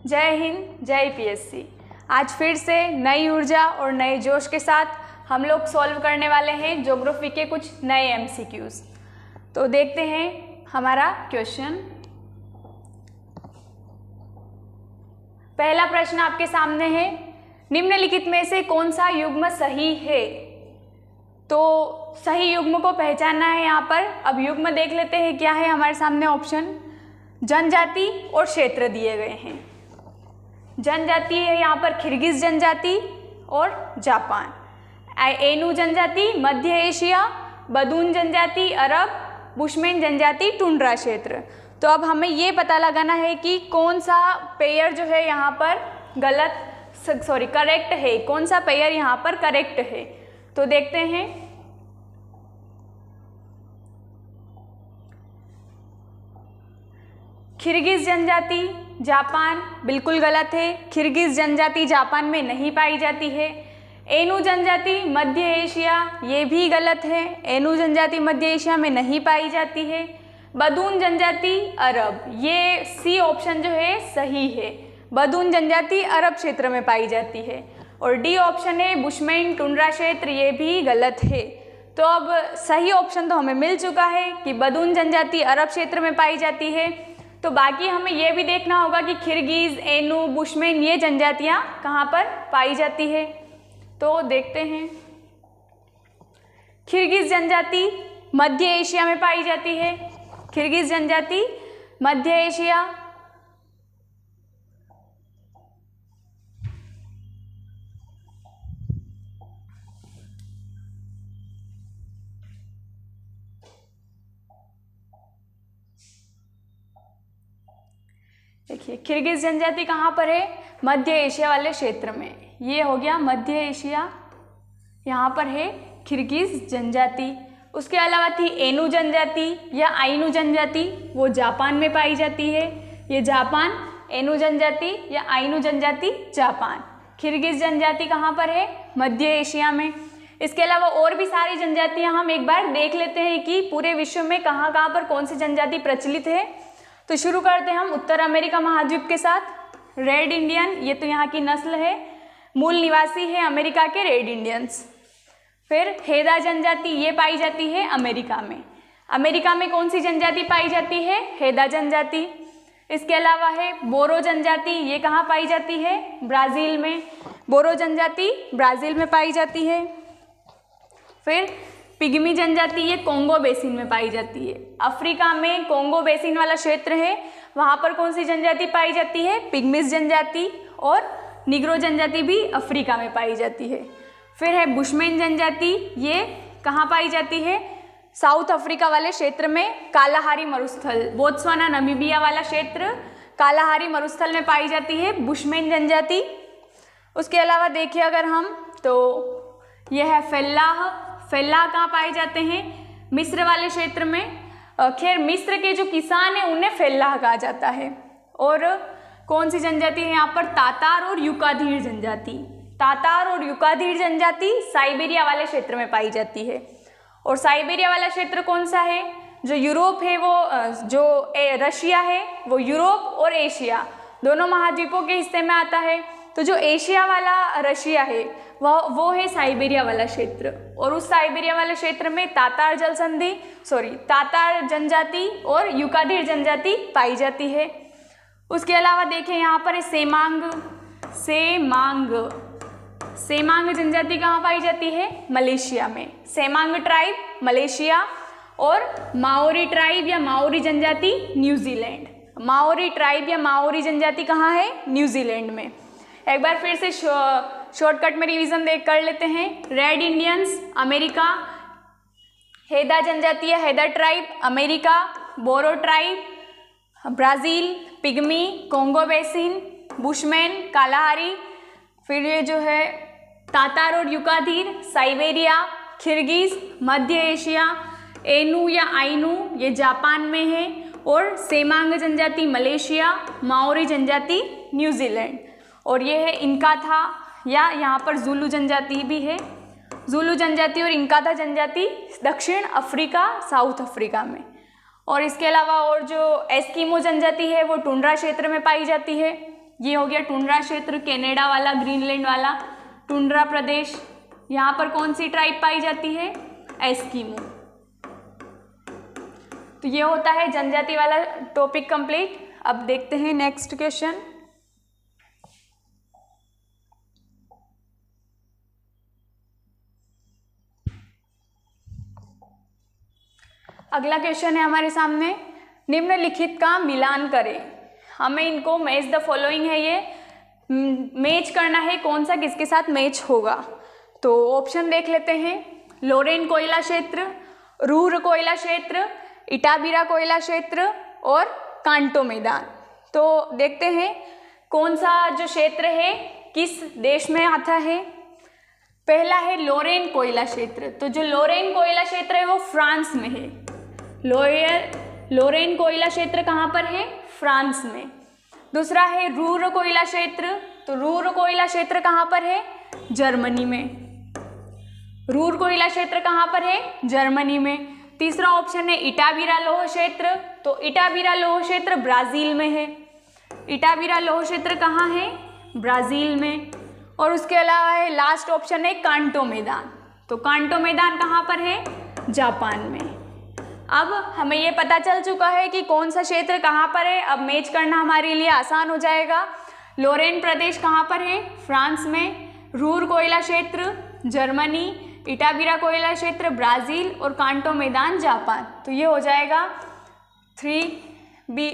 जय हिंद, जय पीएससी। आज फिर से नई ऊर्जा और नए जोश के साथ हम लोग सॉल्व करने वाले हैं ज्योग्राफी के कुछ नए एमसीक्यूज। तो देखते हैं हमारा क्वेश्चन। पहला प्रश्न आपके सामने है, निम्नलिखित में से कौन सा युग्म सही है? तो सही युग्म को पहचानना है यहाँ पर। अब युग्म देख लेते हैं क्या है हमारे सामने ऑप्शन। जनजाति और क्षेत्र दिए गए हैं। जनजाति है यहाँ पर किर्गिज जनजाति और जापान। एनु जनजाति मध्य एशिया, बदून जनजाति अरब, बुशमैन जनजाति टुंड्रा क्षेत्र। तो अब हमें ये पता लगाना है कि कौन सा पेयर जो है यहाँ पर करेक्ट है, कौन सा पेयर यहाँ पर करेक्ट है। तो देखते हैं। किर्गिज जनजाति जापान बिल्कुल गलत है। किर्गिज जनजाति जापान में नहीं पाई जाती है। एनु जनजाति मध्य एशिया, ये भी गलत है। एनु जनजाति मध्य एशिया में नहीं पाई जाती है। बदून जनजाति अरब, ये सी ऑप्शन जो है सही है। बदून जनजाति अरब क्षेत्र में पाई जाती है। और डी ऑप्शन है बुशमैन टुंड्रा क्षेत्र, ये भी गलत है। तो अब सही ऑप्शन तो हमें मिल चुका है कि बदून जनजाति अरब क्षेत्र में पाई जाती है। तो बाकी हमें यह भी देखना होगा कि किर्गिज, एनु, बुशमैन ये जनजातियां कहाँ पर पाई जाती है। तो देखते हैं। किर्गिज जनजाति मध्य एशिया में पाई जाती है। किर्गिज जनजाति मध्य एशिया। देखिए किर्गिज जनजाति कहाँ पर है? मध्य एशिया वाले क्षेत्र में। ये हो गया मध्य एशिया, यहाँ पर है किर्गिज जनजाति। उसके अलावा थी एनु जनजाति या आइनु जनजाति, वो जापान में पाई जाती है। ये जापान, एनु जनजाति या आइनु जनजाति जापान। किर्गिज जनजाति कहाँ पर है? मध्य एशिया में। इसके अलावा और भी सारी जनजातियाँ हम एक बार देख लेते हैं कि पूरे विश्व में कहाँ कहाँ पर कौन सी जनजाति प्रचलित है। तो शुरू करते हैं हम उत्तर अमेरिका महाद्वीप के साथ। रेड इंडियन, ये तो यहाँ की नस्ल है, मूल निवासी है अमेरिका के रेड इंडियंस। फिर हेदा जनजाति, ये पाई जाती है अमेरिका में। अमेरिका में कौन सी जनजाति पाई जाती है? हेदा जनजाति। इसके अलावा है बोरो जनजाति, ये कहाँ पाई जाती है? ब्राज़ील में। बोरो जनजाति ब्राज़ील में पाई जाती है। फिर पिग्मी जनजाति, ये कोंगो बेसिन में पाई जाती है। अफ्रीका में कोंगो बेसिन वाला क्षेत्र है, वहाँ पर कौन सी जनजाति पाई जाती है? पिग्मिस जनजाति। और निग्रो जनजाति भी अफ्रीका में पाई जाती है। फिर है बुशमैन जनजाति, ये कहाँ पाई जाती है? साउथ अफ्रीका वाले क्षेत्र में, कालाहारी मरुस्थल, बोत्सवाना नमीबिया वाला क्षेत्र, कालाहारी मरुस्थल में पाई जाती है बुशमैन जनजाति। उसके अलावा देखिए अगर हम, तो यह है फेल्लाह। फेल्लाह कहाँ पाए जाते हैं? मिस्र वाले क्षेत्र में। खैर मिस्र के जो किसान हैं उन्हें फेल्लाह कहा जाता है। और कौन सी जनजाति है यहाँ पर? तातार और युकाधीर जनजाति। तातार और युकाधीर जनजाति साइबेरिया वाले क्षेत्र में पाई जाती है। और साइबेरिया वाला क्षेत्र कौन सा है? जो यूरोप है, वो जो रशिया है, वो यूरोप और एशिया दोनों महाद्वीपों के हिस्से में आता है। तो जो एशिया वाला रशिया है वो है साइबेरिया वाला क्षेत्र। और उस साइबेरिया वाले क्षेत्र में तातार तातार जनजाति और युकाधीर जनजाति पाई जाती है। उसके अलावा देखें यहाँ पर सेमांग। सेमांग जनजाति कहाँ पाई जाती है? मलेशिया में। Semang tribe Malaysia. और माओरी ट्राइब या माओरी जनजाति न्यूजीलैंड। माओरी ट्राइब या माओरी जनजाति कहाँ है? न्यूजीलैंड में। एक बार फिर से शॉर्टकट में रिवीजन कर लेते हैं। रेड इंडियंस अमेरिका, हेदा जनजाति या Haida tribe America, Boro tribe Brazil, Pygmy Congo basin, Bushman Kalahari, फिर ये जो है तातार और युकाधीर साइबेरिया, किर्गिज मध्य एशिया, एनु या आइनु ये जापान में है, और सेमांग जनजाति मलेशिया, माओरी जनजाति न्यूजीलैंड। और ये है इनका था, या यहाँ पर जुलू जनजाति भी है। जुलू जनजाति और इनकाता जनजाति दक्षिण अफ्रीका, साउथ अफ्रीका में। और इसके अलावा और जो एस्किमो जनजाति है वो टुंड्रा क्षेत्र में पाई जाती है। ये हो गया टुंड्रा क्षेत्र, कनाडा वाला, ग्रीनलैंड वाला टुंड्रा प्रदेश। यहाँ पर कौन सी ट्राइब पाई जाती है? एस्किमो। तो ये होता है जनजाति वाला टॉपिक कंप्लीट। अब देखते हैं नेक्स्ट क्वेश्चन। अगला क्वेश्चन है हमारे सामने, निम्नलिखित का मिलान करें। हमें इनको मैच द फॉलोइंग है, ये मैच करना है कौन सा किसके साथ मैच होगा। तो ऑप्शन देख लेते हैं, लोरेन कोयला क्षेत्र, रूर कोयला क्षेत्र, इटाबिरा कोयला क्षेत्र और कांटो मैदान। तो देखते हैं कौन सा जो क्षेत्र है किस देश में आता है। पहला है लोरेन कोयला क्षेत्र। तो जो लोरेन कोयला क्षेत्र है वो फ्रांस में है। लोरेन कोयला क्षेत्र कहाँ पर है? फ्रांस में। दूसरा है रूर कोयला क्षेत्र। तो रूर कोयला क्षेत्र कहाँ पर है? जर्मनी में। रूर कोयला क्षेत्र कहाँ पर है? जर्मनी में। तीसरा ऑप्शन है इटाबिरा लौह क्षेत्र। तो इटाबिरा लौह क्षेत्र ब्राज़ील में है। इटाबिरा लौह क्षेत्र कहाँ है? ब्राज़ील में। और उसके अलावा है लास्ट ऑप्शन है कांटो मैदान। तो कांटो मैदान कहाँ पर है? जापान में। अब हमें ये पता चल चुका है कि कौन सा क्षेत्र कहाँ पर है। अब मैच करना हमारे लिए आसान हो जाएगा। लोरेन प्रदेश कहाँ पर है? फ्रांस में। रूर कोयला क्षेत्र जर्मनी, इटाबिरा कोयला क्षेत्र ब्राज़ील और कांटो मैदान जापान। तो ये हो जाएगा 3B,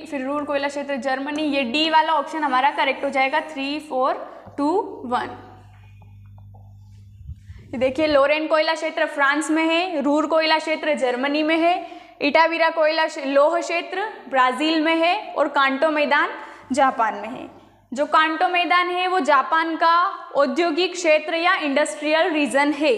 फिर रूर कोयला क्षेत्र जर्मनी, ये डी वाला ऑप्शन हमारा करेक्ट हो जाएगा। 3, 4, 2, 1। ये देखिए लोरेन कोयला क्षेत्र फ्रांस में है, रूर कोयला क्षेत्र जर्मनी में है, इटाबिरा कोयला लौह क्षेत्र ब्राज़ील में है और कांटो मैदान जापान में है। जो कांटो मैदान है वो जापान का औद्योगिक क्षेत्र या इंडस्ट्रियल रीजन है।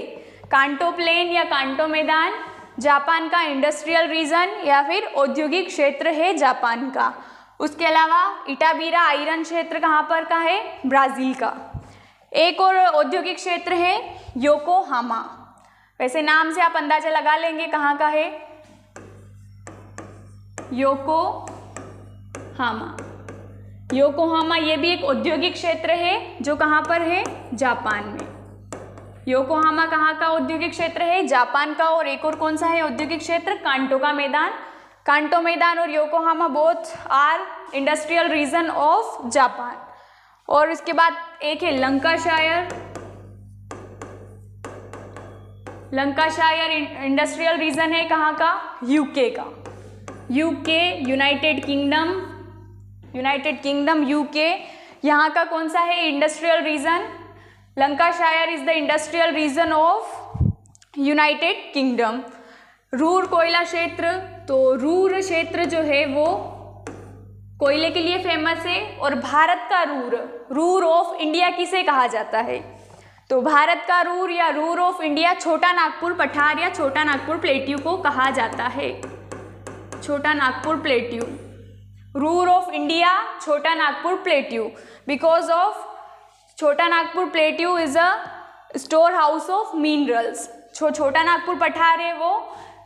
कांटो प्लेन या कांटो मैदान जापान का इंडस्ट्रियल रीजन या फिर औद्योगिक क्षेत्र है जापान का। उसके अलावा इटाबिरा आयरन क्षेत्र कहाँ पर का है? ब्राज़ील का। एक और औद्योगिक क्षेत्र है योकोहामा। वैसे नाम से आप अंदाजा लगा लेंगे कहाँ का है, योकोहामा। योकोहामा ये भी एक औद्योगिक क्षेत्र है जो कहाँ पर है? जापान में। योकोहामा कहाँ का औद्योगिक क्षेत्र है? जापान का। और एक और कौन सा है औद्योगिक क्षेत्र? कांटो का मैदान। कांटो मैदान और Yokohama both are industrial region of Japan. और इसके बाद एक है लंकाशायर। लंकाशायर इंडस्ट्रियल रीजन है कहाँ का? यूके का। यूके यूनाइटेड किंगडम यूके, यहाँ का कौन सा है industrial region? Lancashire is the industrial region of United kingdom. Ruhr कोयला क्षेत्र, तो रूर क्षेत्र जो है वो कोयले के लिए फेमस है। और भारत का रूर ऑफ इंडिया किसे कहा जाता है? तो भारत का रूर या रूर ऑफ इंडिया छोटा नागपुर पठार या छोटा नागपुर प्लेट्यू को कहा जाता है। छोटा Nagpur plateau, Ruhr of India छोटा नागपुर प्लेट्यू, बिकॉज ऑफ छोटा Nagpur plateau is a store house of minerals. छोटा नागपुर पठार है वो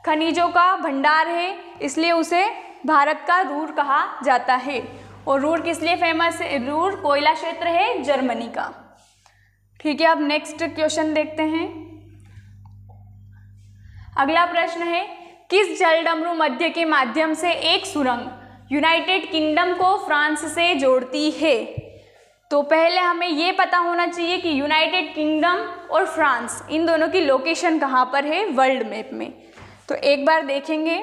खनिजों का भंडार है, इसलिए उसे भारत का रूर कहा जाता है। और रूर किस लिए फेमस है? रूर कोयला क्षेत्र है जर्मनी का। ठीक है, अब नेक्स्ट क्वेश्चन देखते हैं। अगला प्रश्न है, किस जलडमरू मध्य के माध्यम से एक सुरंग यूनाइटेड किंगडम को फ्रांस से जोड़ती है? तो पहले हमें ये पता होना चाहिए कि यूनाइटेड किंगडम और फ्रांस इन दोनों की लोकेशन कहाँ पर है वर्ल्ड मैप में। तो एक बार देखेंगे,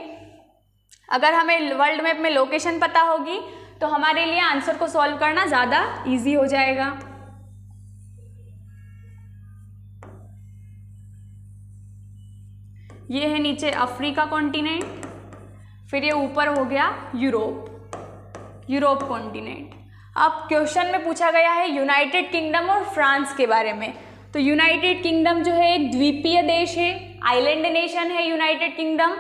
अगर हमें वर्ल्ड मैप में लोकेशन पता होगी तो हमारे लिए आंसर को सॉल्व करना ज़्यादा इजी हो जाएगा। ये है नीचे अफ्रीका कॉन्टिनेंट, फिर ये ऊपर हो गया यूरोप कॉन्टिनेंट। अब क्वेश्चन में पूछा गया है यूनाइटेड किंगडम और फ्रांस के बारे में। तो यूनाइटेड किंगडम जो है एक द्वीपीय देश है, आइलैंड नेशन है यूनाइटेड किंगडम।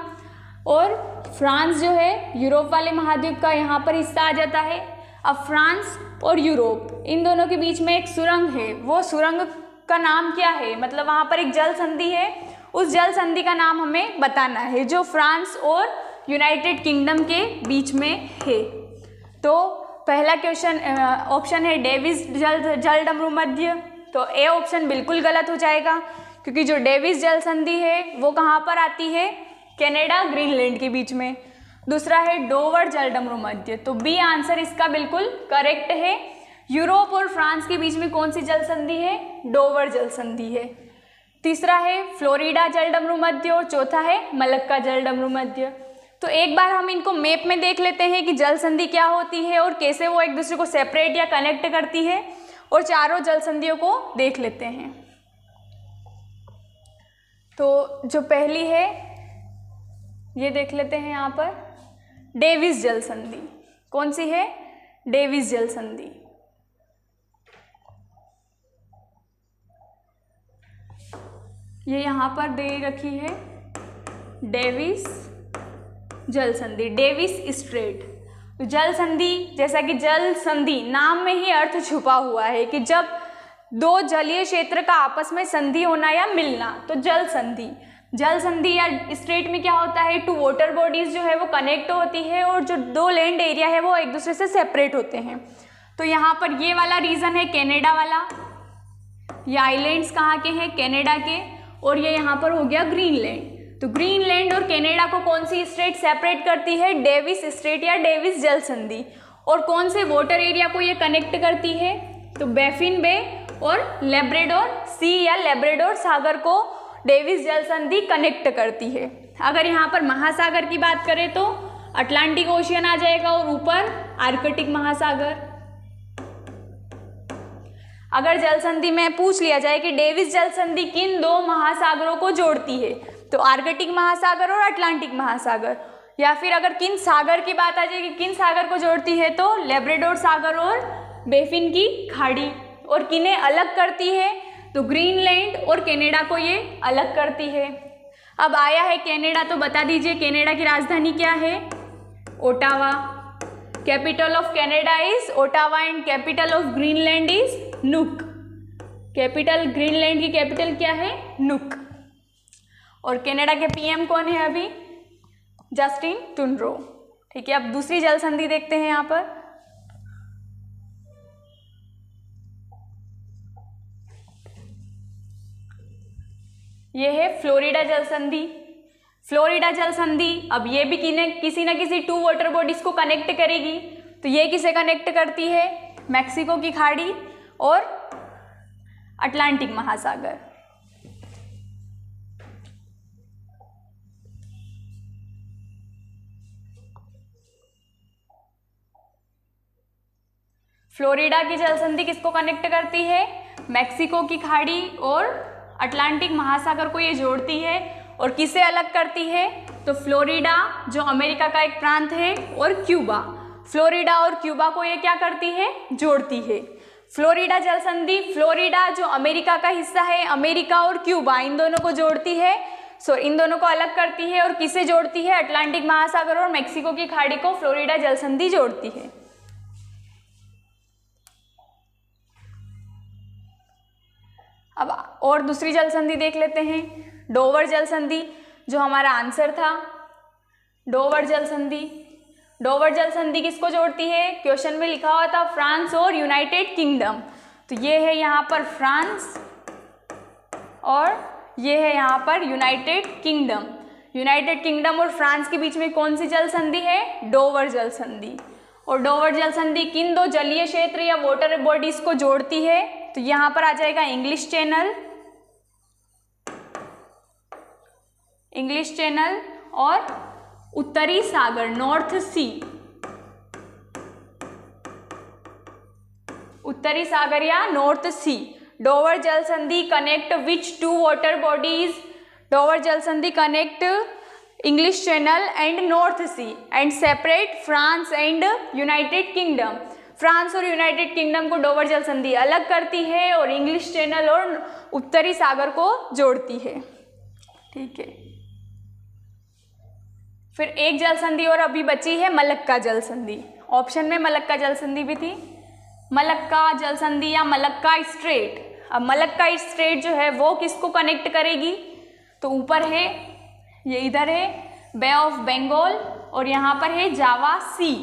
और फ्रांस जो है यूरोप वाले महाद्वीप का यहाँ पर हिस्सा आ जाता है। अब फ्रांस और यूरोप इन दोनों के बीच में एक सुरंग है, वो सुरंग का नाम क्या है? मतलब वहाँ पर एक जल संधि है, उस जल संधि का नाम हमें बताना है जो फ्रांस और यूनाइटेड किंगडम के बीच में है। तो पहला क्वेश्चन ऑप्शन है डेविस जलडमरू मध्य, तो ए ऑप्शन बिल्कुल गलत हो जाएगा, क्योंकि जो डेविस जल संधि है वो कहाँ पर आती है, कनाडा ग्रीनलैंड के बीच में। दूसरा है डोवर जलडमरू मध्य, तो बी आंसर इसका बिल्कुल करेक्ट है। यूरोप और फ्रांस के बीच में कौन सी जल संधि है, डोवर जल संधि है। तीसरा है फ्लोरिडा जलडमरू मध्य और चौथा है मलक्का जलडमरू मध्य। तो एक बार हम इनको मैप में देख लेते हैं कि जल संधि क्या होती है और कैसे वो एक दूसरे को सेपरेट या कनेक्ट करती है, और चारों जल संधियों को देख लेते हैं। तो जो पहली है ये देख लेते हैं यहाँ पर, डेविस जल संधि। कौन सी है, डेविस जल संधि। ये यहाँ पर दे रखी है डेविस जल संधि, डेविस स्ट्रेट। तो जल संधि, जैसा कि जल संधि नाम में ही अर्थ छुपा हुआ है कि जब दो जलीय क्षेत्र का आपस में संधि होना या मिलना, तो जल संधि। जल संधि या स्ट्रेट में क्या होता है, टू वाटर बॉडीज जो है वो कनेक्ट होती है और जो दो लैंड एरिया है वो एक दूसरे से सेपरेट होते हैं। तो यहाँ पर ये वाला रीजन है कनाडा वाला, ये आइलैंड्स कहाँ के हैं, कनाडा के, और ये यहाँ पर हो गया ग्रीनलैंड। तो ग्रीनलैंड और कनाडा को कौन सी स्ट्रेट सेपरेट करती है, डेविस स्ट्रेट या डेविस जल संधि। और कौन से वाटर एरिया को ये कनेक्ट करती है, तो बैफिन बे और लेब्राडोर सी या लेब्राडोर सागर को डेविस जल संधि कनेक्ट करती है। अगर यहाँ पर महासागर की बात करें तो अटलांटिक ओशियन आ जाएगा और ऊपर आर्कटिक महासागर। अगर जल संधि में पूछ लिया जाए कि डेविस जल संधि किन दो महासागरों को जोड़ती है, तो आर्कटिक महासागर और अटलांटिक महासागर। या फिर अगर किन सागर की बात आ जाए कि किन सागर को जोड़ती है, तो लेब्राडोर सागर और बैफिन की खाड़ी। और किन्हें अलग करती है, तो ग्रीनलैंड और कनाडा को ये अलग करती है। अब आया है कनाडा, तो बता दीजिए कनाडा की राजधानी क्या है, Ottawa. Capital of Canada is Ottawa and capital of Greenland is नुक। कैपिटल, ग्रीनलैंड की कैपिटल क्या है, नुक। और कनाडा के पीएम कौन है अभी, जस्टिन ट्रूडो। ठीक है, अब दूसरी जल संधि देखते हैं यहाँ पर। ये है फ्लोरिडा जल संधि। फ्लोरिडा जल संधि, अब ये भी किसी न किसी टू वाटर बॉडीज को कनेक्ट करेगी। तो ये किसे कनेक्ट करती है, मैक्सिको की खाड़ी और अटलांटिक महासागर। फ्लोरिडा की जल संधि किसको कनेक्ट करती है, मैक्सिको की खाड़ी और अटलांटिक महासागर को ये जोड़ती है। और किसे अलग करती है, तो फ्लोरिडा जो अमेरिका का एक प्रांत है और क्यूबा, फ्लोरिडा और क्यूबा को ये क्या करती है, जोड़ती है। फ्लोरिडा जल संधि, फ्लोरिडा जो अमेरिका का हिस्सा है, अमेरिका और क्यूबा इन दोनों को जोड़ती है, इन दोनों को अलग करती है। और किसे जोड़ती है, अटलांटिक महासागर और मैक्सिको की खाड़ी को फ्लोरिडा जल संधि जोड़ती है। अब और दूसरी जल संधि देख लेते हैं, डोवर जल संधि, जो हमारा आंसर था। डोवर जल संधि, डोवर जल संधि किसको जोड़ती है, क्वेश्चन में लिखा हुआ था फ्रांस और यूनाइटेड किंगडम। तो ये है यहाँ पर फ्रांस और ये है यहाँ पर यूनाइटेड किंगडम। यूनाइटेड किंगडम और फ्रांस के बीच में कौन सी जल संधि है, डोवर जल संधि। और डोवर जल संधि किन दो जलीय क्षेत्र या वाटर बॉडीज को जोड़ती है, तो यहाँ पर आ जाएगा इंग्लिश चैनल, इंग्लिश चैनल और उत्तरी सागर, नॉर्थ सी। उत्तरी सागर या नॉर्थ सी। डोवर जल संधि connect which two water bodies, Dover जल संधि connect English channel and north sea and separate France and United Kingdom. France और यूनाइटेड किंगडम को डोवर जल संधि अलग करती है और इंग्लिश चैनल और उत्तरी सागर को जोड़ती है। ठीक है, फिर एक जल संधि और अभी बची है, मलक्का जल संधि। ऑप्शन में मलक्का जल संधि भी थी, मलक्का जल संधि या मलक्का स्ट्रेट। अब मलक्का स्ट्रेट जो है वो किसको कनेक्ट करेगी, तो ऊपर है, ये इधर है बे ऑफ बंगाल और यहाँ पर है जावा सी।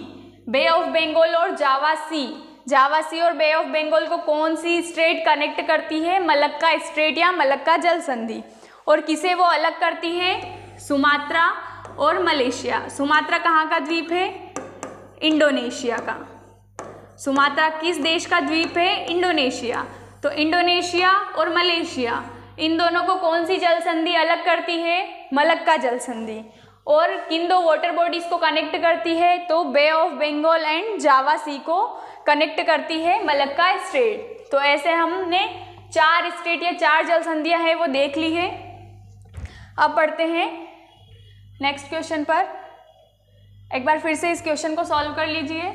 बे ऑफ बंगाल और जावा सी, जावा सी और बे ऑफ बंगाल को कौन सी स्ट्रेट कनेक्ट करती है? मलक्का स्ट्रेट या मलक्का जल संधि। और किसे वो अलग करती है? सुमात्रा और मलेशिया। सुमात्रा कहाँ का द्वीप है? इंडोनेशिया का। सुमात्रा किस देश का द्वीप है? इंडोनेशिया। तो इंडोनेशिया और मलेशिया, इन दोनों को कौन सी जल संधि अलग करती है? मलक्का जल संधि। और किन दो वाटर बॉडीज को कनेक्ट करती है? तो बे ऑफ बंगाल एंड जावा सी को कनेक्ट करती है मलक्का स्ट्रेट। तो ऐसे हमने 4 स्ट्रेट या 4 जल संधियां हैं वो देख ली है। अब पढ़ते हैं नेक्स्ट क्वेश्चन पर। एक बार फिर से इस क्वेश्चन को सॉल्व कर लीजिए।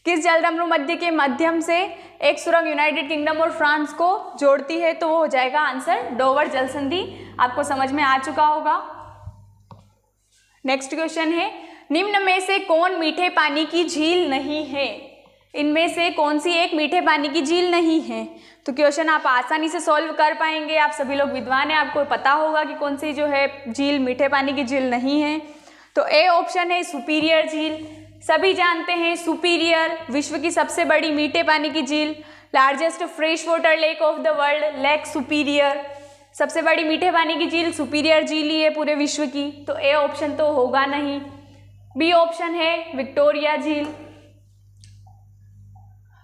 किस जलडमरू मध्य के माध्यम से एक सुरंग यूनाइटेड किंगडम और फ्रांस को जोड़ती है? तो वो हो जाएगा आंसर डोवर जल संधि। आपको समझ में आ चुका होगा। नेक्स्ट क्वेश्चन है, निम्न में से कौन मीठे पानी की झील नहीं है? इनमें से कौन सी एक मीठे पानी की झील नहीं है? तो क्वेश्चन आप आसानी से सॉल्व कर पाएंगे। आप सभी लोग विद्वान हैं, आपको पता होगा कि कौन सी जो है झील मीठे पानी की झील नहीं है। तो ए ऑप्शन है सुपीरियर झील। सभी जानते हैं सुपीरियर विश्व की सबसे बड़ी मीठे पानी की झील, largest fresh water lake of the world, lake superior. सबसे बड़ी मीठे पानी की झील सुपीरियर झील ही है पूरे विश्व की। तो ए ऑप्शन तो होगा नहीं। बी ऑप्शन है विक्टोरिया झील,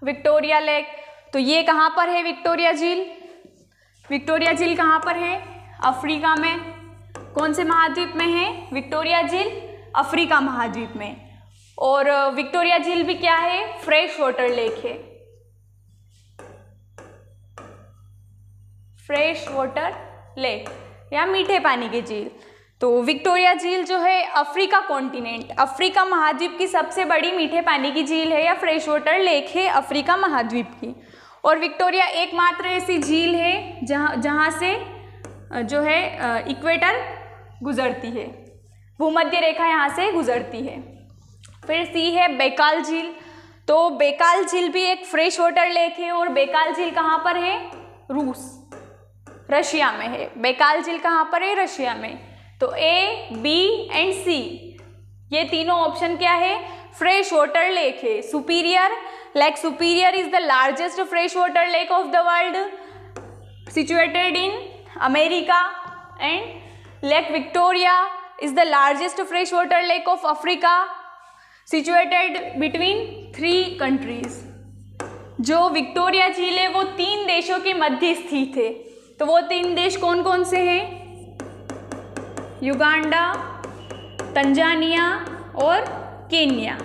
विक्टोरिया लेक। तो ये कहाँ पर है विक्टोरिया झील? विक्टोरिया झील कहाँ पर है? अफ्रीका में। कौन से महाद्वीप में है विक्टोरिया झील? अफ्रीका महाद्वीप में। और विक्टोरिया झील भी क्या है? फ्रेश वाटर लेक है, फ्रेश वाटर लेक या मीठे पानी की झील। तो विक्टोरिया झील जो है अफ्रीका कॉन्टिनेंट, अफ्रीका महाद्वीप की सबसे बड़ी मीठे पानी की झील है या फ्रेश वाटर लेक है अफ्रीका महाद्वीप की। और विक्टोरिया एकमात्र ऐसी झील है जहाँ से जो है इक्वेटर गुजरती है, भूमध्य रेखा यहाँ से गुजरती है। फिर सी है बैकाल झील। तो बैकाल झील भी एक फ्रेश वाटर लेक है और बैकाल झील कहाँ पर है? रूस, रशिया में है। बैकाल झील कहाँ पर है? रशिया में। तो ए, बी एंड सी ये तीनों ऑप्शन क्या है? फ्रेश वाटर लेक है। Superior, lake superior is the largest fresh water lake of the world, situated in America. And lake Victoria is the largest fresh water lake of Africa, situated between 3 countries. जो Victoria झील है वो 3 देशों के मध्य स्थित है। तो वो 3 देश कौन कौन से हैं? युगांडा, तंजानिया और केन्या।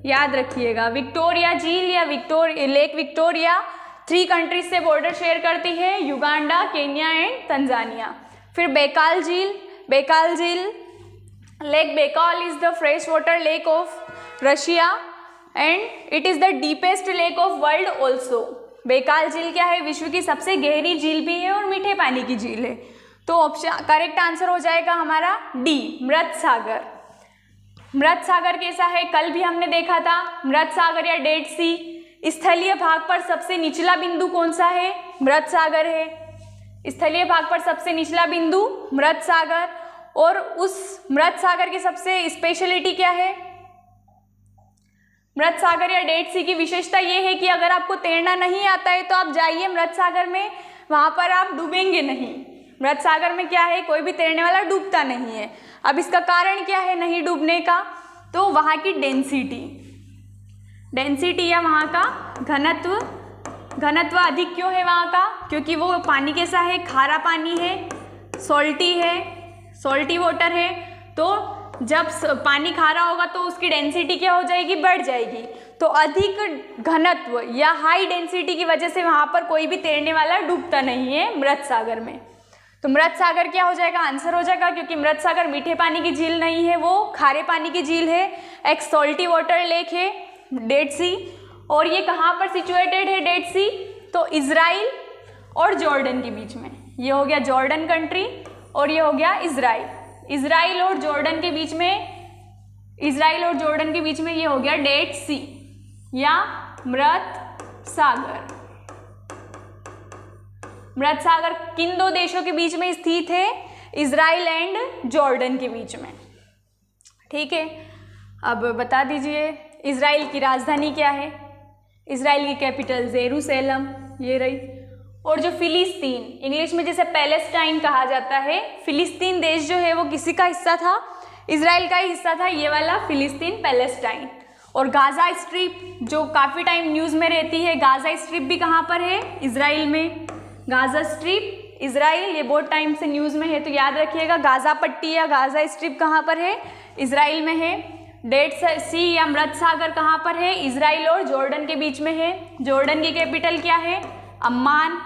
याद रखिएगा विक्टोरिया झील या लेक विक्टोरिया 3 कंट्रीज से बॉर्डर शेयर करती है, युगांडा, केन्या एंड तंजानिया। फिर बैकाल झील, बैकाल झील lake Baikal is the fresh water lake of Russia and it is the deepest lake of world also. Baikal झील क्या है? विश्व की सबसे गहरी झील भी है और मीठे पानी की झील है। तो ऑप्शन करेक्ट आंसर हो जाएगा हमारा डी, मृत सागर। मृत सागर कैसा है? कल भी हमने देखा था। मृत सागर या डेड सी, स्थलीय भाग पर सबसे निचला बिंदु कौन सा है? मृत सागर है। स्थलीय भाग पर सबसे निचला बिंदु मृत सागर। और उस मृत सागर की सबसे स्पेशलिटी क्या है? मृत सागर या डेड सी की विशेषता ये है कि अगर आपको तैरना नहीं आता है तो आप जाइए मृत सागर में, वहां पर आप डूबेंगे नहीं। मृत सागर में क्या है? कोई भी तैरने वाला डूबता नहीं है। अब इसका कारण क्या है नहीं डूबने का? तो वहाँ की डेंसिटी, डेंसिटी या वहाँ का घनत्व। घनत्व अधिक क्यों है वहाँ का? क्योंकि वो पानी कैसा है? खारा पानी है, सॉल्टी है, सॉल्टी वाटर है। तो जब पानी खारा होगा तो उसकी डेंसिटी क्या हो जाएगी? बढ़ जाएगी। तो अधिक घनत्व या हाई डेंसिटी की वजह से वहाँ पर कोई भी तैरने वाला डूबता नहीं है मृत सागर में। तो मृत सागर क्या हो जाएगा? आंसर हो जाएगा, क्योंकि मृत सागर मीठे पानी की झील नहीं है, वो खारे पानी की झील है, एक सॉल्टी वाटर लेक है, डेड सी। और ये कहाँ पर सिचुएटेड है डेड सी? तो इजराइल और जॉर्डन के बीच में। ये हो गया जॉर्डन कंट्री और ये हो गया इजराइल। इजराइल और जॉर्डन के बीच में, इजराइल और जॉर्डन के बीच में ये हो गया डेड सी या मृत सागर। मृत सागर किन 2 देशों के बीच में स्थित है? इजराइल एंड जॉर्डन के बीच में। ठीक है, अब बता दीजिए इज़राइल की राजधानी क्या है। इज़राइल की कैपिटल जेरूसलम, ये रही। और जो फिलिस्तीन, इंग्लिश में जिसे पैलेस्टाइन कहा जाता है, फिलिस्तीन देश जो है वो किसी का हिस्सा था, इज़राइल का ही हिस्सा था, ये वाला फिलिस्तीन पैलेस्टाइन। और गाज़ा स्ट्रिप जो काफ़ी टाइम न्यूज़ में रहती है, गाज़ा स्ट्रिप भी कहाँ पर है, इज़राइल में। गाज़ा स्ट्रिप इज़राइल, ये बहुत टाइम से न्यूज़ में है, तो याद रखिएगा गाज़ा पट्टी या गाज़ा स्ट्रिप कहाँ पर है, इज़राइल में है। डेड सी या मृत सागर कहाँ पर है, इज़राइल और जॉर्डन के बीच में है। जॉर्डन की कैपिटल क्या है, Amman.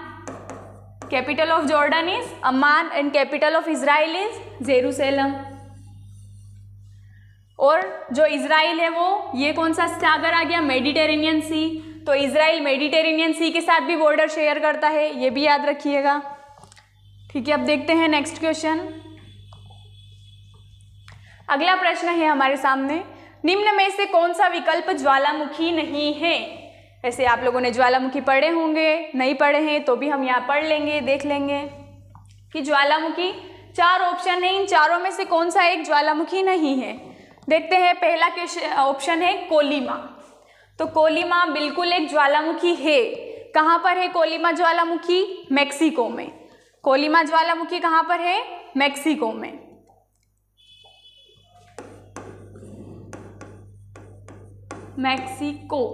Capital of Jordan is Amman and capital of Israel is Jerusalem. और जो इज़राइल है वो, ये कौन सा सागर आ गया, मेडिटेरेनियन सी। तो इज़राइल मेडिटेरेनियन सी के साथ भी बॉर्डर शेयर करता है, ये भी याद रखिएगा। ठीक है, अब देखते हैं नेक्स्ट क्वेश्चन। अगला प्रश्न है हमारे सामने, निम्न में से कौन सा विकल्प ज्वालामुखी नहीं है। ऐसे आप लोगों ने ज्वालामुखी पढ़े होंगे, नहीं पढ़े हैं तो भी हम यहाँ पढ़ लेंगे, देख लेंगे कि ज्वालामुखी, 4 ऑप्शन है, इन चारों में से कौन सा एक ज्वालामुखी नहीं है। देखते हैं, पहला ऑप्शन है कोलिमा। तो कोलिमा बिल्कुल एक ज्वालामुखी है। कहाँ पर है कोलिमा ज्वालामुखी, मैक्सिको में। कोलिमा ज्वालामुखी कहाँ पर है, मैक्सिको में। मैक्सिको।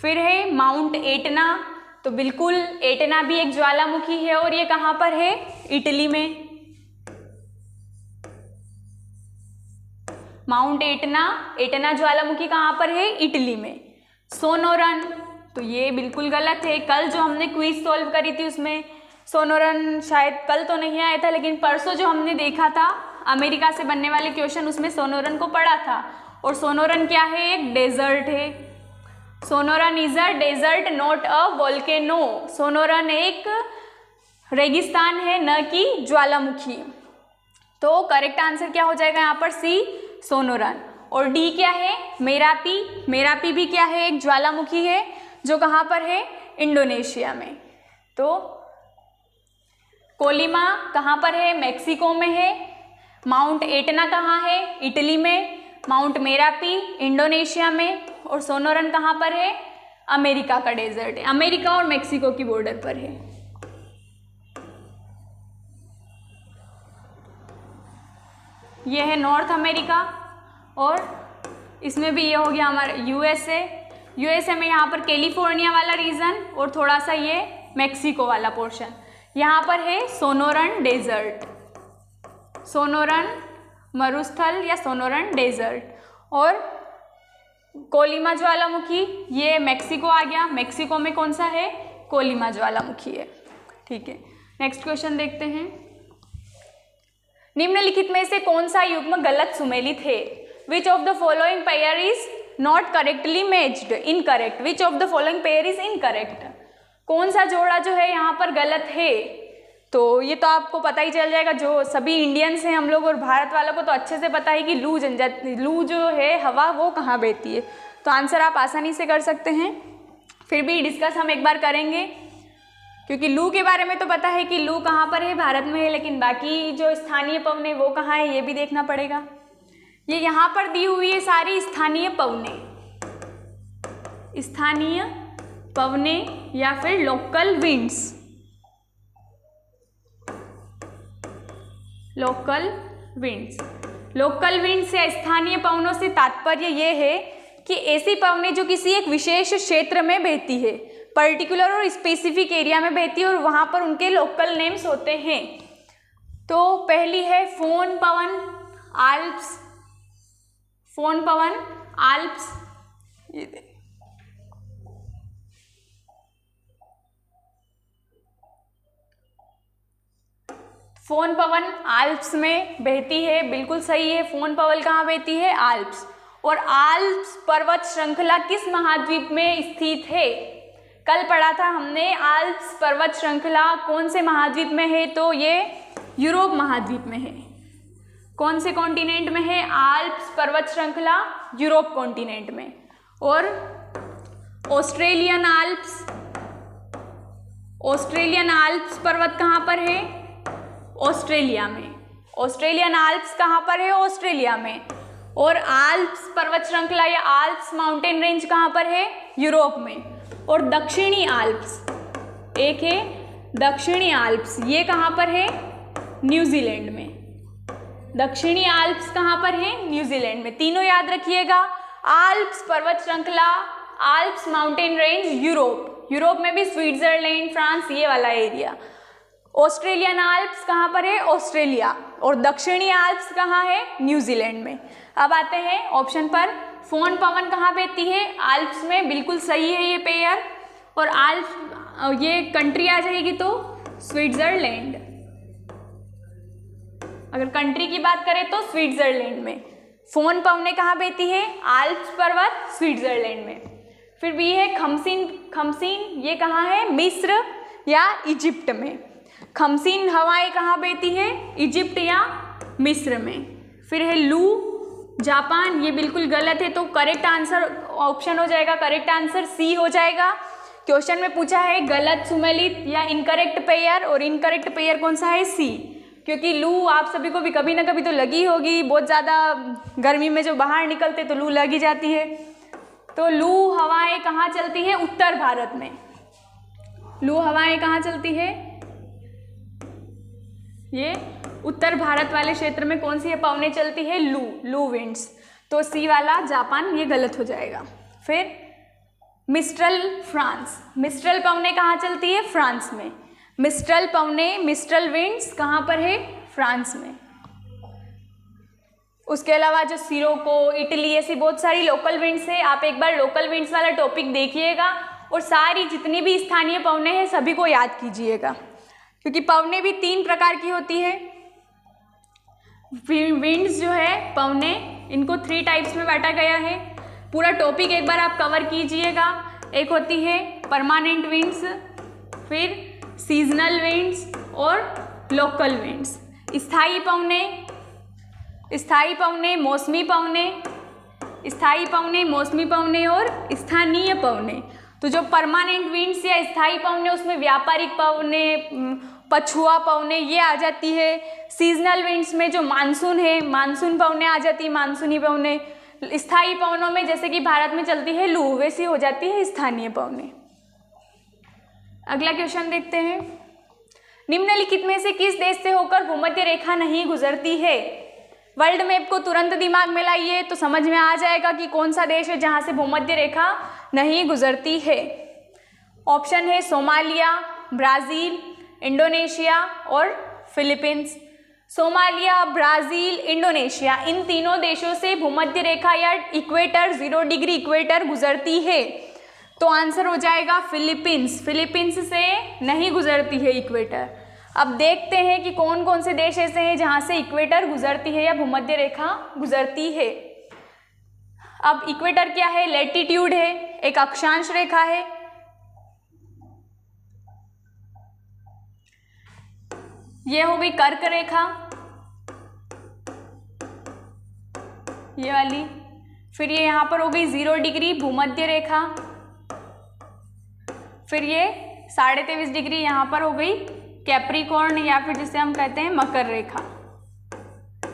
फिर है माउंट एटना, तो बिल्कुल एटना भी एक ज्वालामुखी है और ये कहाँ पर है, इटली में। माउंट एटना, एटना ज्वालामुखी कहाँ पर है, इटली में। सोनोरन, तो ये बिल्कुल गलत है। कल जो हमने क्विज सॉल्व करी थी उसमें सोनोरन शायद कल तो नहीं आया था, लेकिन परसों जो हमने देखा था अमेरिका से बनने वाले क्वेश्चन, उसमें सोनोरन को पढ़ा था। और सोनोरन क्या है, एक डेजर्ट है। Sonoran is a desert not a volcano. Sonoran एक रेगिस्तान है, न कि ज्वालामुखी। तो करेक्ट आंसर क्या हो जाएगा यहाँ पर, सी सोनोरन। और डी क्या है, मेरापी। मेरापी भी क्या है, एक ज्वालामुखी है जो कहाँ पर है, इंडोनेशिया में। तो कोलिमा कहाँ पर है, मैक्सिको में है। माउंट एटना कहाँ है, इटली में। माउंट मेरापी इंडोनेशिया में। और सोनोरन कहाँ पर है, अमेरिका का डेजर्ट है, अमेरिका और मैक्सिको की बॉर्डर पर है। यह है नॉर्थ अमेरिका और इसमें भी ये हो गया हमारा यूएसए। यूएसए में यहाँ पर कैलिफोर्निया वाला रीजन और थोड़ा सा ये मैक्सिको वाला पोर्शन। यहाँ पर है सोनोरन डेजर्ट, सोनोरन मरुस्थल या सोनोरन डेजर्ट। और कोलिमा ज्वालामुखी ये मैक्सिको आ गया, मैक्सिको में कौन सा है, कोलिमा ज्वालामुखी है। ठीक है, नेक्स्ट क्वेश्चन देखते हैं। निम्नलिखित में से कौन सा युग्म गलत सुमेलित है। विच of the following pair is not correctly matched, incorrect. Which of the following pair is incorrect, कौन सा जोड़ा जो है यहाँ पर गलत है। तो ये तो आपको पता ही चल जाएगा, जो सभी इंडियंस हैं हम लोग और भारत वालों को तो अच्छे से पता है कि लू जो है हवा वो कहाँ बहती है। तो आंसर आप आसानी से कर सकते हैं, फिर भी डिस्कस हम एक बार करेंगे क्योंकि लू के बारे में तो पता है कि लू कहाँ पर है, भारत में है, लेकिन बाकी जो स्थानीय पवने वो कहाँ है ये भी देखना पड़ेगा। ये यहाँ पर दी हुई है सारी स्थानीय पवने, स्थानीय पवने या फिर local winds. Local winds, local winds या स्थानीय पवनों से तात्पर्य ये है कि ऐसी पवनें जो किसी एक विशेष क्षेत्र में बहती है, पर्टिकुलर और स्पेसिफिक एरिया में बहती है और वहाँ पर उनके लोकल नेम्स होते हैं। तो पहली है फोन पवन आल्प्स, फोन पवन आल्प्स। ये फोन पवन आल्प्स में बहती है, बिल्कुल सही है। फोन पवन कहाँ बहती है, आल्प्स। और आल्प्स पर्वत श्रृंखला किस महाद्वीप में स्थित है। कल पढ़ा था हमने आल्प्स पर्वत श्रृंखला कौन से महाद्वीप में है, तो ये यूरोप महाद्वीप में है। कौन से कॉन्टिनेंट में है, आल्प्स पर्वत श्रृंखला यूरोप कॉन्टिनेंट में। और ऑस्ट्रेलियन आल्प्स, ऑस्ट्रेलियन आल्प्स पर्वत कहाँ पर है, ऑस्ट्रेलिया में। ऑस्ट्रेलियन आल्प्स कहाँ पर है, ऑस्ट्रेलिया में। और आल्प्स पर्वत श्रृंखला या आल्प्स माउंटेन रेंज कहाँ पर है? यूरोप में। और दक्षिणी आल्प्स, एक है दक्षिणी आल्प्स, ये कहाँ पर है? न्यूजीलैंड में। दक्षिणी आल्प्स कहाँ पर है? न्यूजीलैंड में। तीनों याद रखिएगा, आल्प्स पर्वत श्रृंखला, Alps mountain range, Europe. Europe में भी स्विट्जरलैंड, फ्रांस, ये वाला एरिया। ऑस्ट्रेलियन आल्प्स कहाँ पर है? ऑस्ट्रेलिया। और दक्षिणी आल्प्स कहाँ है? न्यूजीलैंड में। अब आते हैं ऑप्शन पर, फोन पवन कहाँ बेती है? आल्प्स में, बिल्कुल सही है ये पेयर। और आल्प्स ये कंट्री आ जाएगी तो स्विट्जरलैंड। अगर कंट्री की बात करें तो स्विट्जरलैंड में। फोन पवने कहाँ बेती है? आल्प्स पर्वत, स्विट्जरलैंड में। फिर भी है खमसीन, खमसीन ये कहाँ है? मिस्र या इजिप्ट में। खमसीन हवाएं कहाँ बेती है? इजिप्ट या मिस्र में। फिर है लू, जापान, ये बिल्कुल गलत है, तो करेक्ट आंसर ऑप्शन हो जाएगा, करेक्ट आंसर सी हो जाएगा। क्वेश्चन में पूछा है गलत, सुमेलित या इनकरेक्ट पेयर, और इनकरेक्ट पेयर कौन सा है? सी। क्योंकि लू आप सभी को भी कभी ना कभी तो लगी होगी, बहुत ज़्यादा गर्मी में जो बाहर निकलते तो लू लगी जाती है। तो लू हवाएं कहाँ चलती है? उत्तर भारत में। लू हवाएं कहाँ चलती है? ये उत्तर भारत वाले क्षेत्र में कौन सी पवनें चलती है? लू, लू विंड्स। तो सी वाला जापान ये गलत हो जाएगा। फिर मिस्ट्रल, फ्रांस। मिस्ट्रल पवनें कहाँ चलती है? फ्रांस में। मिस्ट्रल पवनें, मिस्ट्रल विंड्स कहाँ पर है? फ्रांस में। उसके अलावा जो सिरोको, इटली, ऐसी बहुत सारी लोकल विंड्स है। आप एक बार लोकल विंड्स वाला टॉपिक देखिएगा और सारी जितनी भी स्थानीय पवनें हैं सभी को याद कीजिएगा, क्योंकि पवनें भी 3 प्रकार की होती है। विंड्स जो है पवनें, इनको 3 टाइप्स में बांटा गया है। पूरा टॉपिक एक बार आप कवर कीजिएगा। एक होती है परमानेंट विंड्स, फिर सीजनल विंड्स और लोकल विंड्स। स्थायी पवनें, स्थायी पवनें, मौसमी पवनें, स्थायी पवनें, मौसमी पवनें और स्थानीय पवनें। तो जो परमानेंट विंड्स या स्थायी पवनें, उसमें व्यापारिक पवनें, पछुआ पवनें ये आ जाती है। सीजनल विंड्स में जो मानसून है, मानसून पवनें आ जाती है, मानसूनी पवनें। स्थायी पवनों में जैसे कि भारत में चलती है लू, वैसी हो जाती है स्थानीय पवनें। अगला क्वेश्चन देखते हैं। निम्नलिखित में से किस देश से होकर भूमध्य रेखा नहीं गुजरती है? वर्ल्ड मैप को तुरंत दिमाग में लाइए तो समझ में आ जाएगा कि कौन सा देश है जहां से भूमध्य रेखा नहीं गुजरती है। ऑप्शन है सोमालिया, ब्राज़ील, इंडोनेशिया और फिलीपींस। सोमालिया, ब्राज़ील, इंडोनेशिया, इन तीनों देशों से भूमध्य रेखा या इक्वेटर, 0 डिग्री इक्वेटर गुजरती है। तो आंसर हो जाएगा फिलीपींस। फिलीपींस से नहीं गुजरती है इक्वेटर। अब देखते हैं कि कौन कौन से देश ऐसे हैं जहां से इक्वेटर गुजरती है या भूमध्य रेखा गुजरती है। अब इक्वेटर क्या है? लैटिट्यूड है, एक अक्षांश रेखा है। ये हो गई कर्क रेखा, ये वाली। फिर ये यहाँ पर हो गई 0 डिग्री भूमध्य रेखा। फिर ये 23.5 डिग्री यहाँ पर हो गई कैप्रिकॉर्न, या फिर जिसे हम कहते हैं मकर रेखा।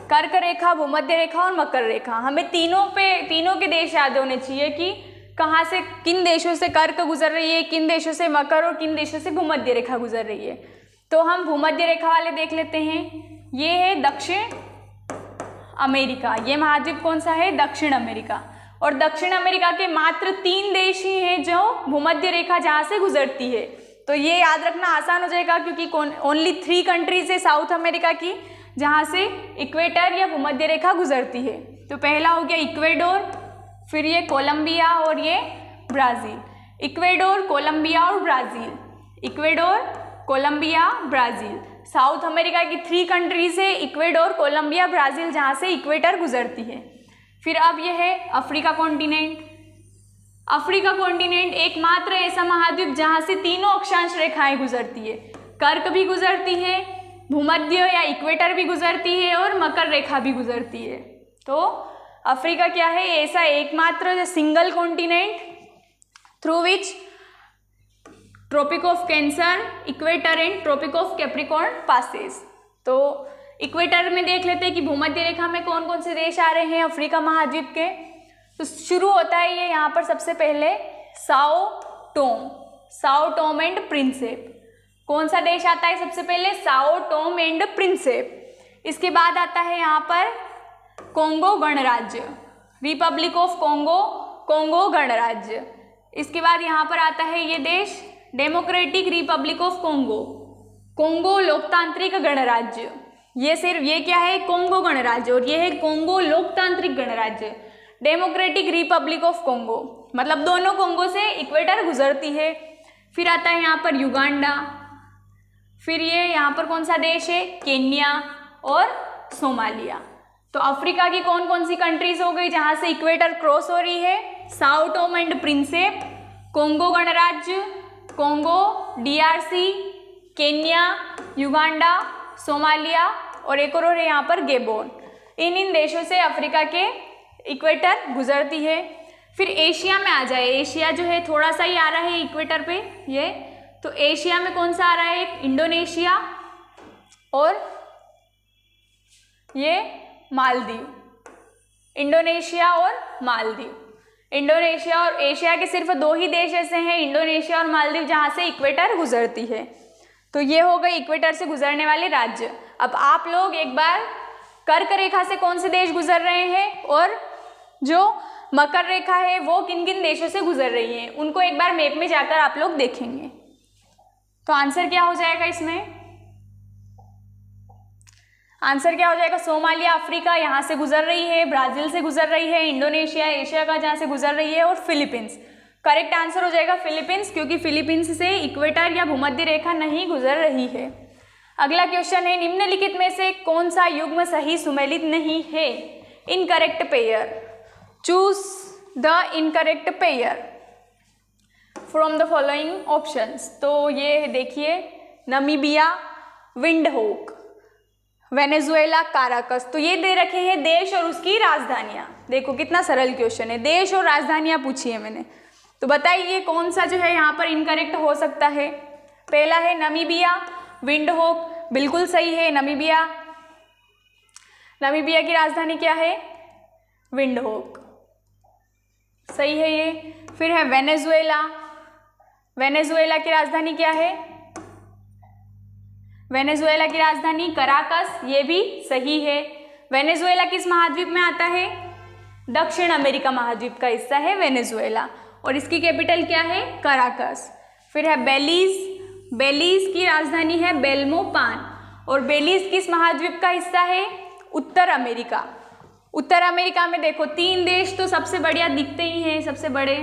कर्क रेखा, भूमध्य रेखा और मकर रेखा, हमें तीनों के देश याद होने चाहिए कि कहाँ से, किन देशों से कर्क गुजर रही है, किन देशों से मकर और किन देशों से भूमध्य रेखा गुजर रही है। तो हम भूमध्य रेखा वाले देख लेते हैं। ये है दक्षिण अमेरिका। ये महाद्वीप कौन सा है? दक्षिण अमेरिका। और दक्षिण अमेरिका के मात्र 3 देश ही हैं जो भूमध्य रेखा जहाँ से गुजरती है। तो ये याद रखना आसान हो जाएगा, क्योंकि ओनली 3 कंट्रीज है साउथ अमेरिका की जहाँ से इक्वेटर या भूमध्य रेखा गुजरती है। तो पहला हो गया इक्वेडोर, फिर ये कोलंबिया और ये ब्राज़ील। इक्वेडोर, कोलंबिया और Brazil. Ecuador, Colombia, Brazil. South America की 3 कंट्रीज है, इक्वेडोर, कोलंबिया, ब्राज़ील, जहाँ से इक्वेटर गुजरती है। फिर अब यह है अफ्रीका कॉन्टिनेंट। अफ्रीका कॉन्टिनेंट एकमात्र ऐसा महाद्वीप जहाँ से तीनों अक्षांश रेखाएं गुजरती है। कर्क भी गुजरती है, भूमध्य या इक्वेटर भी गुजरती है और मकर रेखा भी गुजरती है। तो अफ्रीका क्या है? ऐसा एकमात्र single continent through which tropic of cancer, equator and tropic of capricorn passes. तो इक्वेटर में देख लेते हैं कि भूमध्य रेखा में कौन कौन से देश आ रहे हैं अफ्रीका महाद्वीप के। तो शुरू होता है ये यहाँ पर सबसे पहले साओ टोम एंड प्रिंसेप। कौन सा देश आता है सबसे पहले? Sao Tome and Prinsep. इसके बाद आता है यहाँ पर कोंगो गणराज्य, रिपब्लिक ऑफ कोंगो गणराज्य। इसके बाद यहाँ पर आता है ये देश डेमोक्रेटिक रिपब्लिक ऑफ कोंगो लोकतांत्रिक गणराज्य। ये क्या है? कोंगो गणराज्य, और ये है कोंगो लोकतांत्रिक गणराज्य, डेमोक्रेटिक रिपब्लिक ऑफ कोंगो। मतलब दोनों कोंगो से इक्वेटर गुजरती है। फिर आता है यहाँ पर युगांडा। फिर ये यहाँ पर कौन सा देश है? केन्या और सोमालिया। तो अफ्रीका की कौन कौन सी कंट्रीज हो गई जहाँ से इक्वेटर क्रॉस हो रही है? Sao Tome and Principe, Congo गणराज्य, Congo, DRC, Kenya, Uganda, Somalia और एक और है यहाँ पर गेबोन। इन देशों से अफ्रीका के इक्वेटर गुजरती है। फिर एशिया में आ जाए। एशिया जो है थोड़ा सा ही आ रहा है इक्वेटर पे ये। तो एशिया में कौन सा आ रहा है? इंडोनेशिया और ये मालदीव। इंडोनेशिया और मालदीव। इंडोनेशिया और एशिया के सिर्फ 2 ही देश ऐसे हैं, इंडोनेशिया और मालदीव, जहाँ से इक्वेटर गुजरती है। तो ये हो गई इक्वेटर से गुजरने वाले राज्य। अब आप लोग एक बार कर्क रेखा से कौन से देश गुजर रहे हैं और जो मकर रेखा है वो किन किन देशों से गुजर रही है, उनको एक बार मैप में जाकर आप लोग देखेंगे। तो आंसर क्या हो जाएगा इसमें? आंसर क्या हो जाएगा? सोमालिया अफ्रीका यहाँ से गुजर रही है, ब्राज़ील से गुजर रही है, इंडोनेशिया एशिया का जहाँ से गुजर रही है, और फिलीपींस। करेक्ट आंसर हो जाएगा फिलीपींस, क्योंकि फिलीपींस से इक्वेटर या भूमध्य रेखा नहीं गुजर रही है। अगला क्वेश्चन है, निम्नलिखित में से कौन सा युग्म सही सुमेलित नहीं है? Incorrect pair. Choose the incorrect pair from the following options. तो ये देखिए, नमीबिया विंडहोक, वेनेजुएला काराकस। तो ये दे रखे हैं देश और उसकी राजधानियाँ। देखो कितना सरल क्वेश्चन है, देश और राजधानियाँ पूछी है मैंने। तो बताइए कौन सा जो है यहाँ पर इनकरेक्ट हो सकता है? पहला है नमीबिया विंडहोक, बिल्कुल सही है नमीबिया। नमीबिया की राजधानी क्या है? विंडहोक, सही है ये। फिर है वेनेजुएला, वेनेजुएला की राजधानी क्या है? वेनेजुएला की राजधानी कराकस, ये भी सही है। वेनेजुएला किस महाद्वीप में आता है? दक्षिण अमेरिका महाद्वीप का हिस्सा है वेनेजुएला, और इसकी कैपिटल क्या है? कराकस। फिर है बेलीज, बेलीज की राजधानी है बेल्मोपान, और बेलीज किस महाद्वीप का हिस्सा है? उत्तर अमेरिका। उत्तर अमेरिका में देखो 3 देश तो सबसे बढ़िया दिखते ही हैं, सबसे बड़े।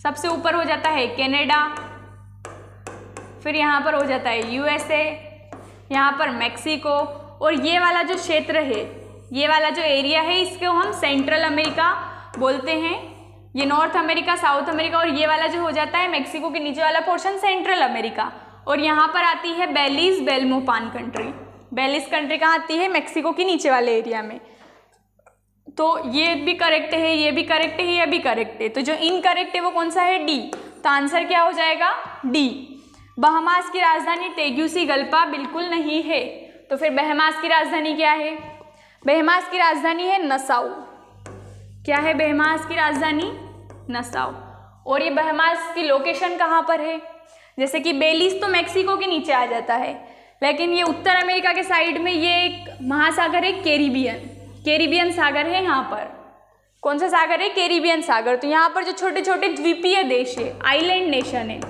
सबसे ऊपर हो जाता है कनाडा, फिर यहाँ पर हो जाता है USA, यहाँ पर मैक्सिको, और ये वाला जो क्षेत्र है, ये वाला जो एरिया है, इसको हम सेंट्रल अमेरिका बोलते हैं। ये नॉर्थ अमेरिका, साउथ अमेरिका, और ये वाला जो हो जाता है मैक्सिको के नीचे वाला पोर्शन सेंट्रल अमेरिका। और यहाँ पर आती है बेलीज बेल्मोपान कंट्री। बेलीज कंट्री कहाँ आती है? मैक्सिको के नीचे वाले एरिया में। तो ये भी करेक्ट है, ये भी करेक्ट है, ये भी करेक्ट है। तो जो इनकरेक्ट है वो कौन सा है? डी। तो आंसर क्या हो जाएगा? डी। बहमास की राजधानी तेगुसिगल्पा बिल्कुल नहीं है। तो फिर बहमास की राजधानी क्या है? बहमास की राजधानी है नसाउ। क्या है बहमास की राजधानी? नसाउ। और ये बहमास की लोकेशन कहाँ पर है? जैसे कि बेलीज तो मैक्सिको के नीचे आ जाता है, लेकिन ये उत्तर अमेरिका के साइड में ये एक महासागर है कैरिबियन, कैरिबियन सागर है यहाँ पर। कौन सा सागर है? कैरिबियन सागर। तो यहाँ पर जो छोटे छोटे द्वीपीय देश है, आइलैंड नेशन है,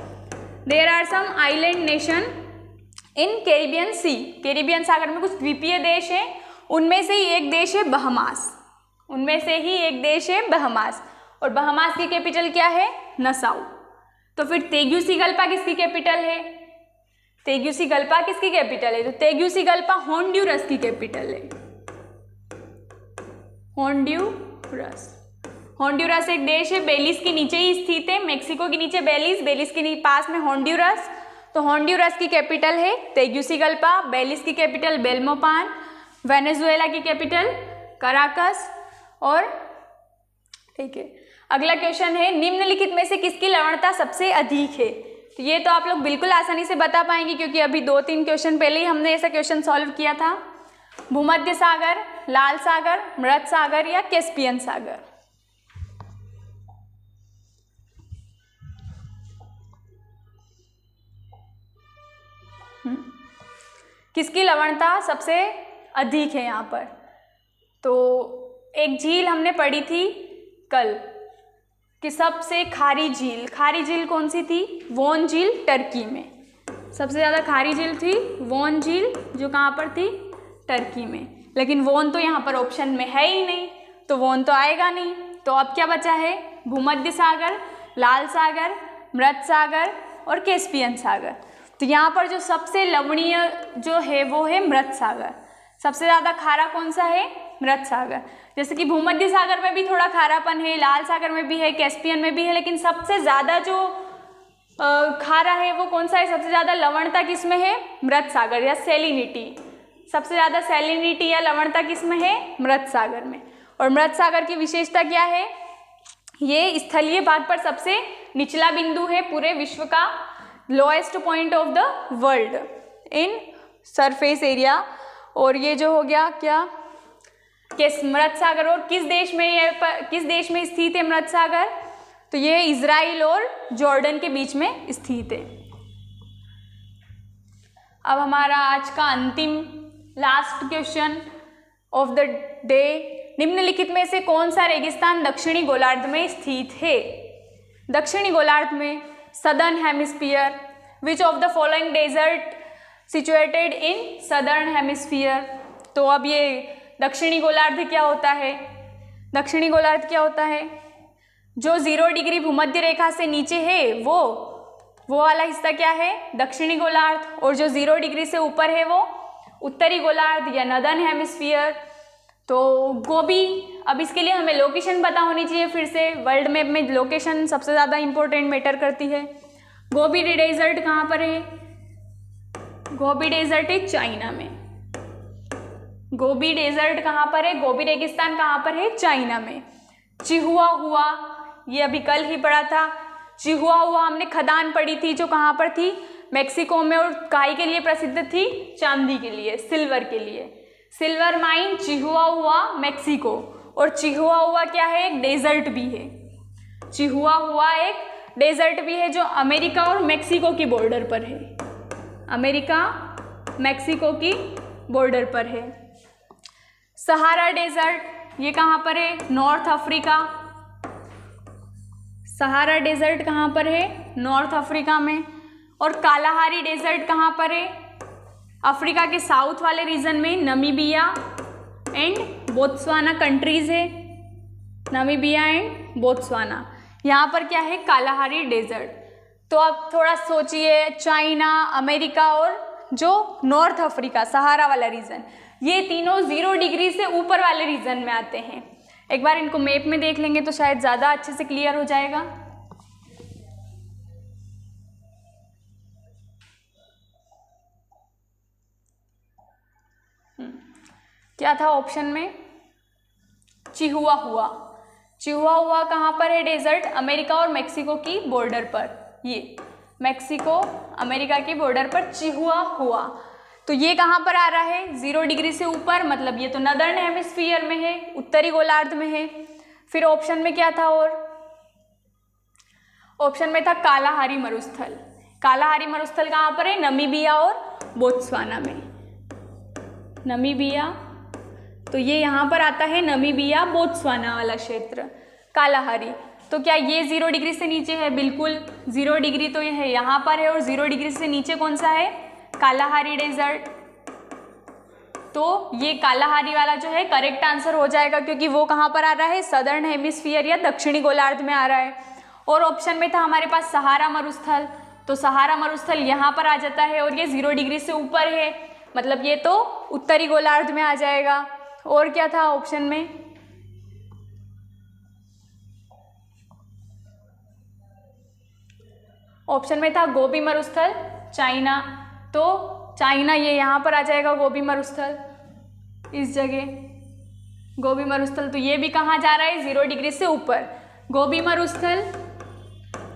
there are some island nation in Caribbean sea. Caribbean सागर में कुछ द्वीपीय देश हैं, उनमें से ही एक देश है बहमास। उनमें से ही एक देश है बहमास, और बहमास की कैपिटल क्या है? नसाउ। तो फिर तेगुसिगल्पा किसकी कैपिटल है? तेगुसिगल्पा किसकी कैपिटल है? तो तेगुसिगल्पा होंडुरस की कैपिटल है। होंडुरस। होंडुरस एक देश है, बेलीज के नीचे ही स्थित है, मैक्सिको के नीचे बेलीज, बेलीज के पास में होंडुरस। तो होंडुरस की कैपिटल है तेगुसिगल्पा, बेलीज की कैपिटल बेल्मोपान, वेनेजुएला की कैपिटल कराकस। और ठीक है, अगला क्वेश्चन है, निम्नलिखित में से किसकी लवणता सबसे अधिक है? तो ये तो आप लोग बिल्कुल आसानी से बता पाएंगे, क्योंकि अभी 2-3 क्वेश्चन पहले ही हमने ऐसा क्वेश्चन सॉल्व किया था। भूमध्य सागर, लाल सागर, मृत सागर या कैस्पियन सागर। किसकी लवणता सबसे अधिक है यहाँ पर? तो एक झील हमने पढ़ी थी कल कि सबसे खारी झील कौन सी थी? वोन झील टर्की में। सबसे ज़्यादा खारी झील थी वोन झील, जो कहाँ पर थी? टर्की में। लेकिन वोन तो यहाँ पर ऑप्शन में है ही नहीं, तो वोन तो आएगा नहीं। तो अब क्या बचा है? भूमध्य सागर, लाल सागर, मृत सागर और कैस्पियन सागर। तो यहाँ पर जो सबसे लवणीय जो है वो है मृत सागर। सबसे ज़्यादा खारा कौन सा है? मृत सागर। जैसे कि भूमध्य सागर में भी थोड़ा खारापन है, लाल सागर में भी है, कैस्पियन में भी है, लेकिन सबसे ज़्यादा जो खारा है वो कौन सा है? सबसे ज़्यादा लवणता किस में है? मृत सागर या सैलिनिटी। सबसे ज़्यादा सैलिनिटी या लवणता किस में है? मृत सागर में। और मृत सागर की विशेषता क्या है? ये स्थलीय भाग पर सबसे निचला बिंदु है पूरे विश्व का, lowest point of the world in surface area. और ये जो हो गया क्या? मृत सागर। और किस देश में स्थित है मृत सागर? तो ये इजराइल और जॉर्डन के बीच में स्थित है। अब हमारा आज का अंतिम last question of the day, निम्नलिखित में से कौन सा रेगिस्तान दक्षिणी गोलार्ध में स्थित है? दक्षिणी गोलार्ध में southern hemisphere, which of the following desert situated in southern hemisphere? तो अब ये दक्षिणी गोलार्ध क्या होता है? दक्षिणी गोलार्ध क्या होता है? जो 0 डिग्री भूमध्य रेखा से नीचे है वो वाला हिस्सा क्या है? दक्षिणी गोलार्ध। और जो 0 डिग्री से ऊपर है वो उत्तरी गोलार्ध या नदर्न हेमिस्फीयर। तो गोबी, अब इसके लिए हमें लोकेशन पता होनी चाहिए। फिर से वर्ल्ड मैप में लोकेशन सबसे ज़्यादा इंपॉर्टेंट मैटर करती है। गोबी डेजर्ट कहाँ पर है? गोबी डेजर्ट है चाइना में। गोबी डेजर्ट कहाँ पर है? गोबी रेगिस्तान कहाँ पर है? चाइना में। चिहुआहुआ, ये अभी कल ही पढ़ा था। चिहुआहुआ हमने खदान पढ़ी थी, जो कहाँ पर थी? मेक्सिको में। और काई के लिए प्रसिद्ध थी? चांदी के लिए, सिल्वर के लिए। Silver mine Chihuahua Mexico. और चिहुआहुआ क्या है? एक डेजर्ट भी है। चिहुआहुआ एक डेजर्ट भी है जो अमेरिका और मेक्सिको की बॉर्डर पर है। अमेरिका मेक्सिको की बॉर्डर पर है। सहारा डेजर्ट ये कहाँ पर है? North Africa. सहारा डेजर्ट कहाँ पर है? नॉर्थ अफ्रीका में। और कालाहारी डेजर्ट कहाँ पर है? अफ्रीका के साउथ वाले रीजन में, नमीबिया एंड बोत्सवाना कंट्रीज है। नमीबिया एंड बोत्सवाना, यहाँ पर क्या है? Kalahari desert. तो अब थोड़ा सोचिए, चाइना, अमेरिका और जो नॉर्थ अफ्रीका सहारा वाला रीजन, ये तीनों 0 डिग्री से ऊपर वाले रीजन में आते हैं। एक बार इनको मैप में देख लेंगे तो शायद ज़्यादा अच्छे से क्लियर हो जाएगा। क्या था ऑप्शन में? चिहुआहुआ। चिहुआहुआ कहाँ पर है डेजर्ट? अमेरिका और मेक्सिको की बॉर्डर पर। ये मेक्सिको अमेरिका की बॉर्डर पर चिहुआहुआ। तो ये कहाँ पर आ रहा है? 0 डिग्री से ऊपर, मतलब ये तो नदर्न हेमिस्फीयर में है, उत्तरी गोलार्ध में है। फिर ऑप्शन में क्या था? और ऑप्शन में था कालाहारी मरुस्थल। कालाहारी मरुस्थल कहाँ पर है? नमीबिया और बोत्सवाना में। नमीबिया, तो ये यहाँ पर आता है, नमीबिया बोत्सवाना वाला क्षेत्र कालाहारी। तो क्या ये 0 डिग्री से नीचे है? बिल्कुल 0 डिग्री तो ये है, यहाँ पर है। और 0 डिग्री से नीचे कौन सा है? Kalahari desert. तो ये कालाहारी वाला जो है करेक्ट आंसर हो जाएगा, क्योंकि वो कहाँ पर आ रहा है? सदर्न हेमिस्फीयर या दक्षिणी गोलार्ध में आ रहा है। और ऑप्शन में था हमारे पास सहारा मरुस्थल, तो सहारा मरुस्थल यहाँ पर आ जाता है और ये 0 डिग्री से ऊपर है, मतलब ये तो उत्तरी गोलार्ध में आ जाएगा। और क्या था ऑप्शन में? ऑप्शन में था गोबी मरुस्थल, चाइना। तो चाइना ये यहाँ पर आ जाएगा, गोबी मरुस्थल इस जगह। गोबी मरुस्थल तो ये भी कहाँ जा रहा है? 0 डिग्री से ऊपर। गोबी मरुस्थल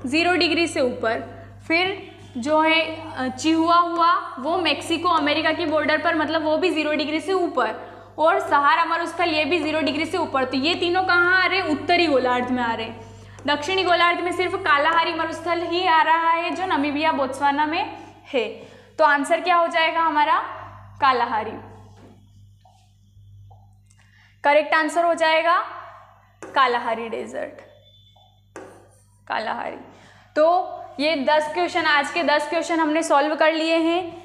0 डिग्री से ऊपर। फिर जो है चिहुआ हुआ वो मैक्सिको अमेरिका की बॉर्डर पर, मतलब वो भी 0 डिग्री से ऊपर, और सहारा मरुस्थल ये भी 0 डिग्री से ऊपर। तो ये तीनों कहाँ आ रहे हैं? उत्तरी गोलार्ध में आ रहे हैं। दक्षिणी गोलार्ध में सिर्फ कालाहारी मरुस्थल ही आ रहा है जो नामीबिया बोत्सवाना में है। तो आंसर क्या हो जाएगा हमारा? कालाहारी। करेक्ट आंसर हो जाएगा कालाहारी डेजर्ट, कालाहारी। तो ये 10 क्वेश्चन, आज के 10 क्वेश्चन हमने सॉल्व कर लिए हैं।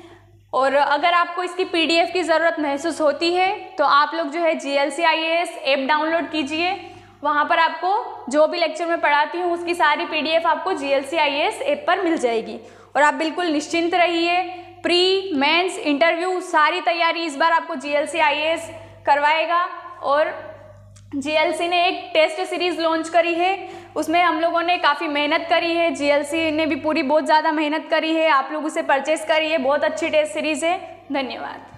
और अगर आपको इसकी PDF की ज़रूरत महसूस होती है तो आप लोग जो है GLC IAS ऐप डाउनलोड कीजिए। वहाँ पर आपको जो भी लेक्चर में पढ़ाती हूँ उसकी सारी PDF आपको GLC IAS ऐप पर मिल जाएगी। और आप बिल्कुल निश्चिंत रहिए, प्री मेंस इंटरव्यू सारी तैयारी इस बार आपको GLC IAS करवाएगा। और GLC ने एक टेस्ट सीरीज़ लॉन्च करी है, उसमें हम लोगों ने काफ़ी मेहनत करी है, GLC ने भी पूरी बहुत ज़्यादा मेहनत करी है। आप लोग उसे परचेस करिए, बहुत अच्छी टेस्ट सीरीज़ है। धन्यवाद।